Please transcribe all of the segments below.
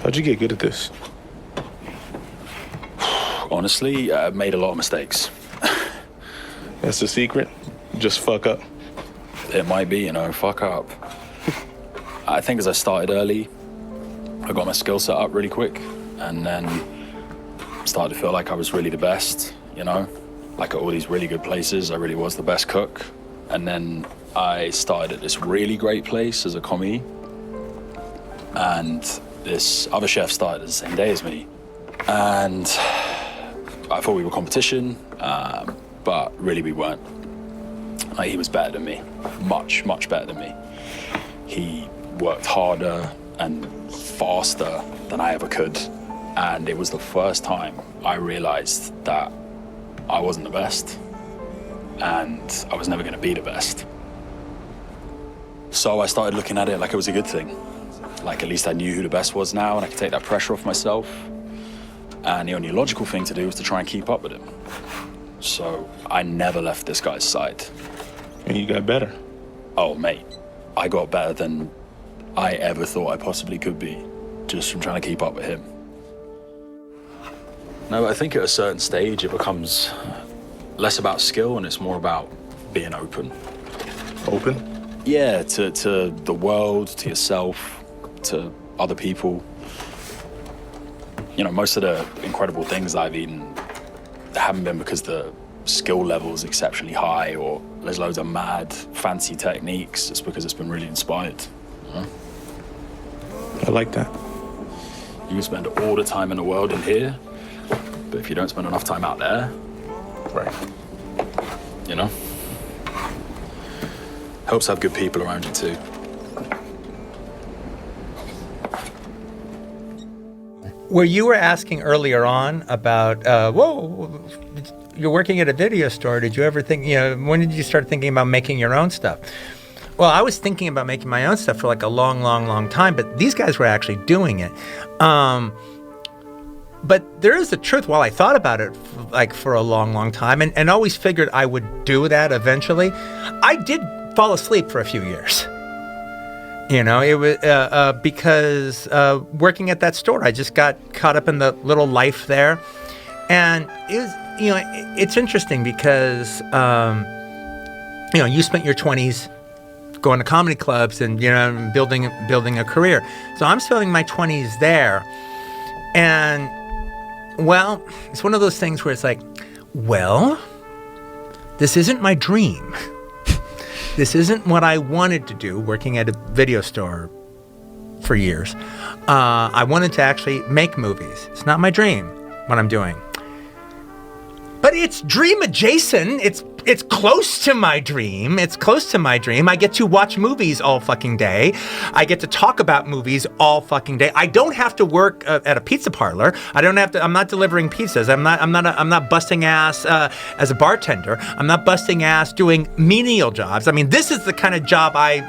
How'd you get good at this? Honestly, I made a lot of mistakes. That's the secret? Just fuck up. It might be, fuck up. I think as I started early, I got my skill set up really quick, and then started to feel like I was really the best, Like at all these really good places, I really was the best cook. And then I started at this really great place as a commie, and this other chef started the same day as me. And I thought we were competition, but really we weren't. Like, he was better than me, much, much better than me. He worked harder and faster than I ever could. And it was the first time I realized that I wasn't the best, and I was never gonna be the best. So I started looking at it like it was a good thing. Like, at least I knew who the best was now, and I could take that pressure off myself. And the only logical thing to do was to try and keep up with him. So I never left this guy's side. And you got better. Oh, mate, I got better than I ever thought I possibly could be, just from trying to keep up with him. No, I think at a certain stage it becomes less about skill and it's more about being open. Open? Yeah, to the world, to yourself, to other people. Most of the incredible things I've eaten haven't been because the skill level is exceptionally high or there's loads of mad, fancy techniques. It's because it's been really inspired. I like that. You can spend all the time in the world in here, but if you don't spend enough time out there, Right. Helps have good people around you too. Where you were asking earlier on about, you're working at a video store. Did you ever think, when did you start thinking about making your own stuff? Well, I was thinking about making my own stuff for like a long, long, long time, but these guys were actually doing it. But there is the truth. While I thought about it for a long, long time and always figured I would do that eventually, I did fall asleep for a few years. It was because working at that store, I just got caught up in the little life there. And it was, it's interesting because, you spent your 20s going to comedy clubs and, building a career. So I'm spending my 20s there. And, well, it's one of those things where it's like, well, this isn't my dream. This isn't what I wanted to do, working at a video store for years. I wanted to actually make movies. It's not my dream, what I'm doing. But it's dream adjacent. It's close to my dream. It's close to my dream. I get to watch movies all fucking day. I get to talk about movies all fucking day. I don't have to work at a pizza parlor. I'm not delivering pizzas. I'm not busting ass as a bartender. I'm not busting ass doing menial jobs. I mean, this is the kind of job I'd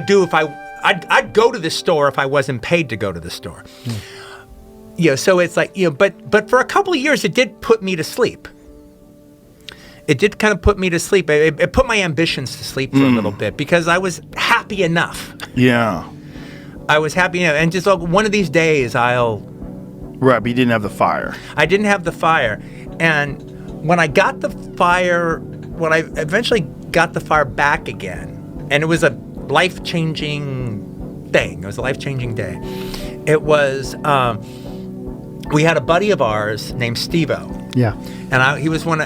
do if I'd go to the store if I wasn't paid to go to the store. So it's like, but for a couple of years, it did put me to sleep. It did kind of put me to sleep. It put my ambitions to sleep for a little bit because I was happy enough. Yeah. I was happy enough. And just like one of these days, Right, but you didn't have the fire. I didn't have the fire. And when I eventually got the fire back again, and it was a life-changing thing. It was a life-changing day. It was... we had a buddy of ours named Steve-O. Yeah. And he was one. We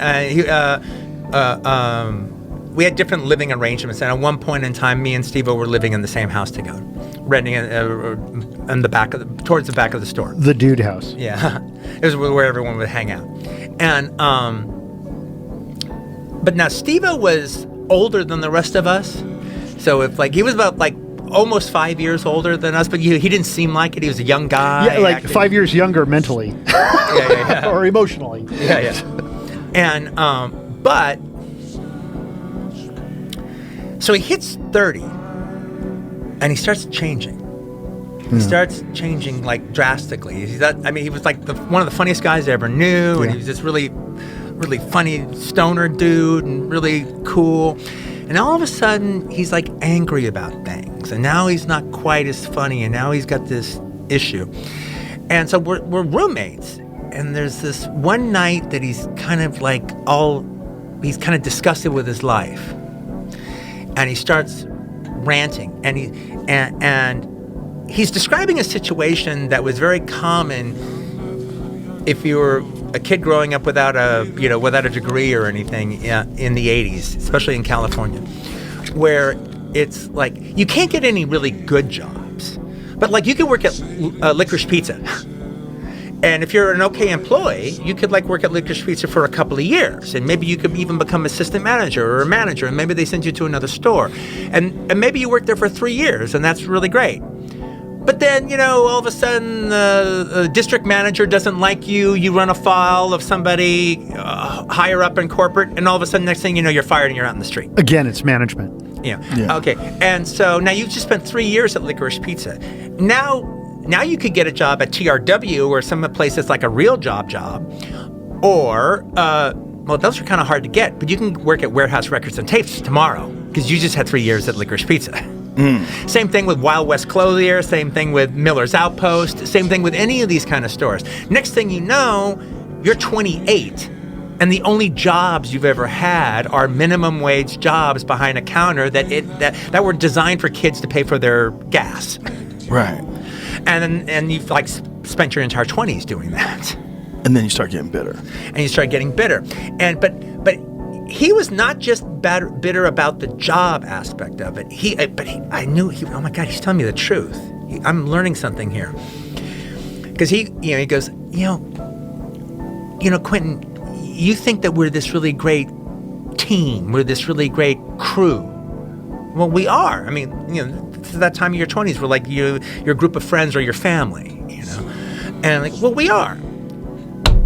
had different living arrangements, and at one point in time, me and Steve-O were living in the same house together, renting in the back towards the back of the store. The dude house. Yeah, it was where everyone would hang out. And but now Steve-O was older than the rest of us, so he was about almost 5 years older than us, but he didn't seem like it. He was a young guy. Yeah, 5 years younger mentally. Yeah. Or emotionally. Yeah. And, so he hits 30, and he starts changing. He starts changing, drastically. He was one of the funniest guys I ever knew, and he was this really, really funny stoner dude, and really cool. And all of a sudden, he's angry about things. jokes, and now he's not quite as funny, and now he's got this issue. And so we're roommates, and there's this one night that he's kind of disgusted with his life, and he starts ranting, and he's describing a situation that was very common if you were a kid growing up without a degree or anything in the 80s, especially in California, where it's like you can't get any really good jobs, but like you could work at Licorice Pizza. And if you're an okay employee, you could like work at Licorice Pizza for a couple of years, and maybe you could even become assistant manager or a manager, and maybe they send you to another store, and maybe you work there for 3 years, and that's really great. But then, all of a sudden, the district manager doesn't like you. You run afoul of somebody higher up in corporate, and all of a sudden, next thing you know, you're fired and you're out in the street. Again, it's management. Yeah. Okay. And so now you've just spent 3 years at Licorice Pizza. Now you could get a job at TRW or some place that's like a real job, or those are kind of hard to get. But you can work at Warehouse Records and Tapes tomorrow because you just had 3 years at Licorice Pizza. Same thing with Wild West Clothier, same thing with Miller's Outpost, same thing with any of these kind of stores. Next thing you know, you're 28, and the only jobs you've ever had are minimum wage jobs behind a counter that were designed for kids to pay for their gas. Right. And you've like spent your entire 20s doing that. And then you start getting bitter. But he was not just bitter about the job aspect of it. I knew oh my God, he's telling me the truth. I'm learning something here. Because he goes, Quentin, you think that we're this really great team, we're this really great crew. Well, we are. I mean, to that time of your 20s, we're like your group of friends or your family, And I'm like, well, we are.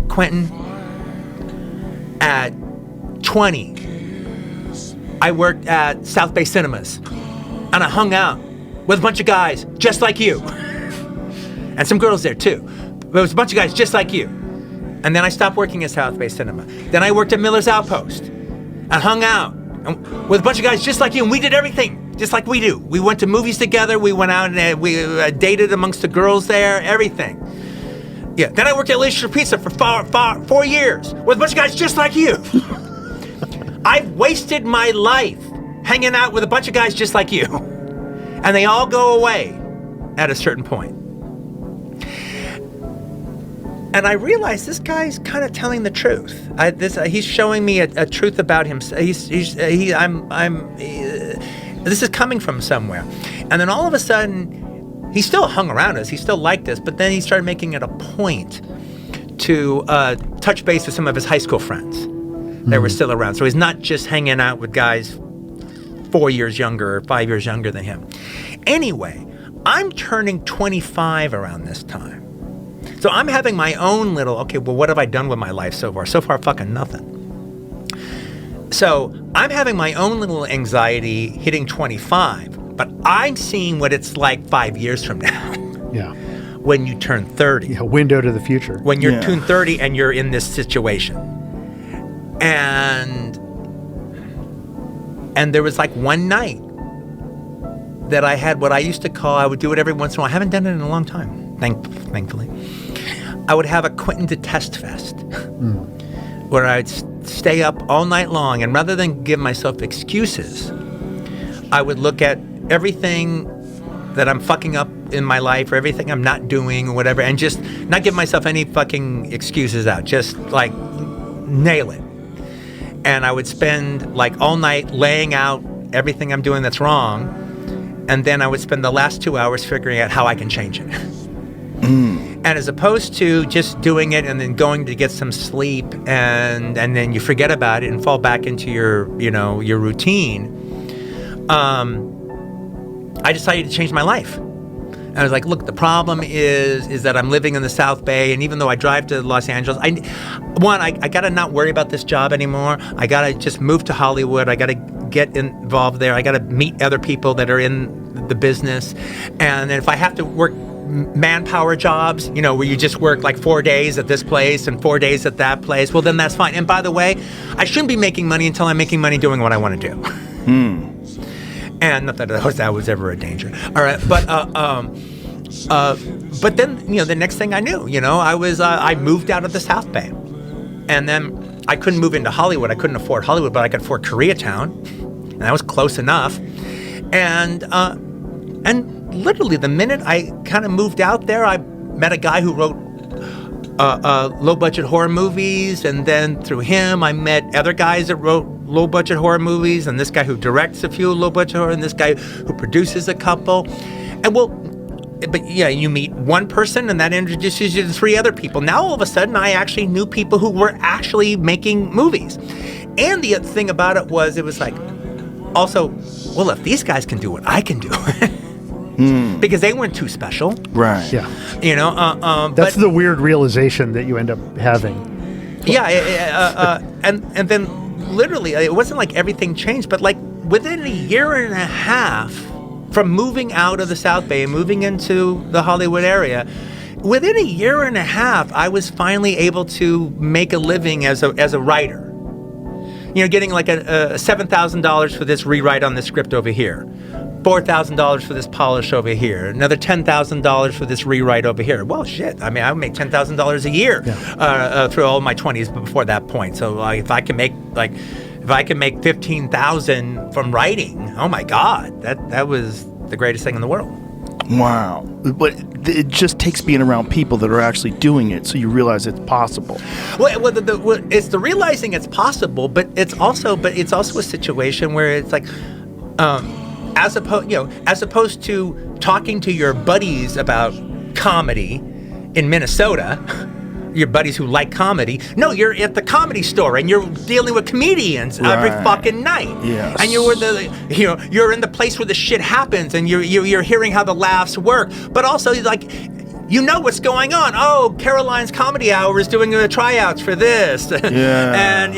Quentin, at 20, I worked at South Bay Cinemas, and I hung out with a bunch of guys just like you, and some girls there too. There was a bunch of guys just like you. And then I stopped working at South Bay Cinema. Then I worked at Miller's Outpost, and hung out with a bunch of guys just like you, and we did everything just like we do. We went to movies together. We went out and we dated amongst the girls there. Everything. Yeah. Then I worked at Licorice Pizza for 4 years with a bunch of guys just like you. I've wasted my life hanging out with a bunch of guys just like you. And they all go away at a certain point. And I realized this guy's kind of telling the truth. He's showing me a truth about him. This is coming from somewhere. And then all of a sudden, he still hung around us. He still liked us. But then he started making it a point to touch base with some of his high school friends that were still around. So he's not just hanging out with guys 4 years younger or 5 years younger than him. Anyway, I'm turning 25 around this time. So I'm having my own little, what have I done with my life so far? So far, fucking nothing. So I'm having my own little anxiety hitting 25, but I'm seeing what it's like 5 years from now. Yeah. When you turn 30. Yeah, window to the future. When you're turn 30 and you're in this situation. And there was like one night that I had what I used to call, I would do it every once in a while. I haven't done it in a long time, thankfully. I would have a Quentin to Test Fest where I'd stay up all night long, and rather than give myself excuses, I would look at everything that I'm fucking up in my life or everything I'm not doing or whatever, and just not give myself any fucking excuses out. Just like nail it. And I would spend like all night laying out everything I'm doing that's wrong, and then I would spend the last 2 hours figuring out how I can change it. And as opposed to just doing it and then going to get some sleep and then you forget about it and fall back into your routine, I decided to change my life. And I was like, look, the problem is that I'm living in the South Bay, and even though I drive to Los Angeles, I got to not worry about this job anymore. I got to just move to Hollywood. I got to get involved there. I got to meet other people that are in the business. And if I have to work manpower jobs, where you just work like 4 days at this place and 4 days at that place, well, then that's fine. And by the way, I shouldn't be making money until I'm making money doing what I want to do. And not that that was ever a danger. All right, but then the next thing I knew, I moved out of the South Bay, and then I couldn't move into Hollywood. I couldn't afford Hollywood, but I could afford Koreatown, and that was close enough. And literally the minute I kind of moved out there, I met a guy who wrote low-budget horror movies, and then through him, I met other guys that wrote low-budget horror movies, and this guy who directs a few low-budget horror, and this guy who produces a couple. But you meet one person, and that introduces you to 3 other people. Now, all of a sudden, I actually knew people who were actually making movies. And the other thing about it was like, also, well, if these guys can do it, I can do it. Because they weren't too special. Right. Yeah. That's the weird realization that you end up having. Yeah. And then literally, it wasn't like everything changed, but like within a year and a half from moving out of the South Bay and moving into the Hollywood area, within a year and a half, I was finally able to make a living as a writer. Getting like a $7,000 for this rewrite on the script over here, $4,000 for this polish over here, another $10,000 for this rewrite over here. Well, shit. I mean, I would make $10,000 a year through all my 20s before that point. So if I can make $15,000 from writing, oh my God, that was the greatest thing in the world. Wow. But it just takes being around people that are actually doing it, so you realize it's possible. Well, it's the realizing it's possible, but it's also a situation where it's like, as opposed to talking to your buddies about comedy in Minnesota, your buddies who like comedy. No, you're at the comedy store and you're dealing with comedians every fucking night. Yes. And you're in the place where the shit happens, and you're hearing how the laughs work. But also, like, what's going on. Oh, Caroline's Comedy Hour is doing tryouts for this. Yeah. And,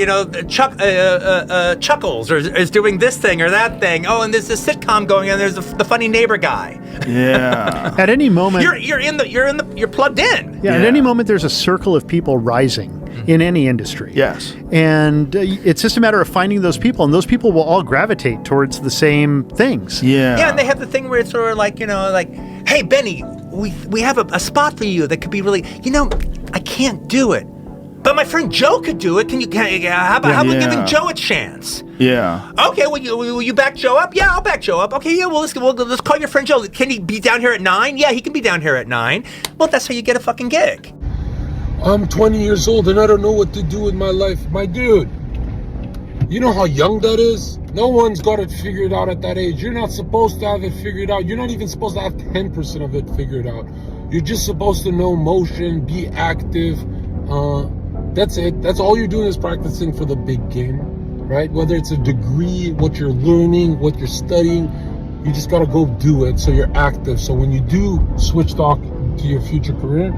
Chuckles is doing this thing or that thing. Oh, and there's this sitcom going on. There's the funny neighbor guy. Yeah. At any moment, you're plugged in. Yeah, at any moment, there's a circle of people rising in any industry. Yes. And it's just a matter of finding those people, and those people will all gravitate towards the same things. Yeah. Yeah, and they have the thing where it's sort of like, hey, Benny, we have a spot for you that could be really, I can't do it, but my friend Joe could do it. How about we giving Joe a chance? Yeah. Okay, will you back Joe up? Yeah, I'll back Joe up. Okay, yeah, let's call your friend Joe. Can he be down here at 9? Yeah, he can be down here at 9. Well, that's how you get a fucking gig. I'm 20 years old and I don't know what to do with my life. My dude, you know how young that is? No one's got it figured out at that age. You're not supposed to have it figured out. You're not even supposed to have 10% of it figured out. You're just supposed to know motion, be active. That's it. That's all you're doing is practicing for the big game, right? Whether it's a degree, what you're learning, what you're studying, you just got to go do it so you're active. So when you do switch to your future career,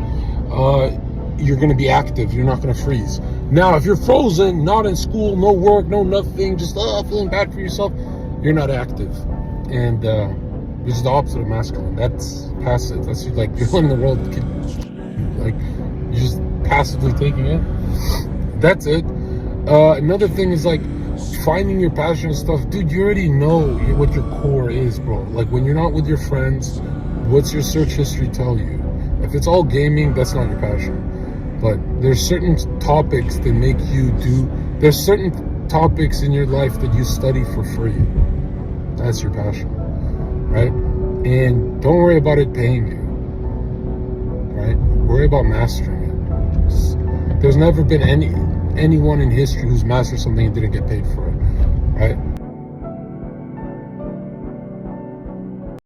you're going to be active. You're not going to freeze. Now, if you're frozen, not in school, no work, no nothing, just feeling bad for yourself, you're not active. And it's the opposite of masculine. That's passive. That's like you're letting the world, like, you're just passively taking it. That's it. Another thing is like finding your passion and stuff. Dude, you already know what your core is, bro. Like when you're not with your friends, what's your search history tell you? If it's all gaming, that's not your passion. But there's certain topics that make you there's certain topics in your life that you study for free. That's your passion, right? And don't worry about it paying you, right? Worry about mastering it. There's never been anyone in history who's mastered something and didn't get paid for it.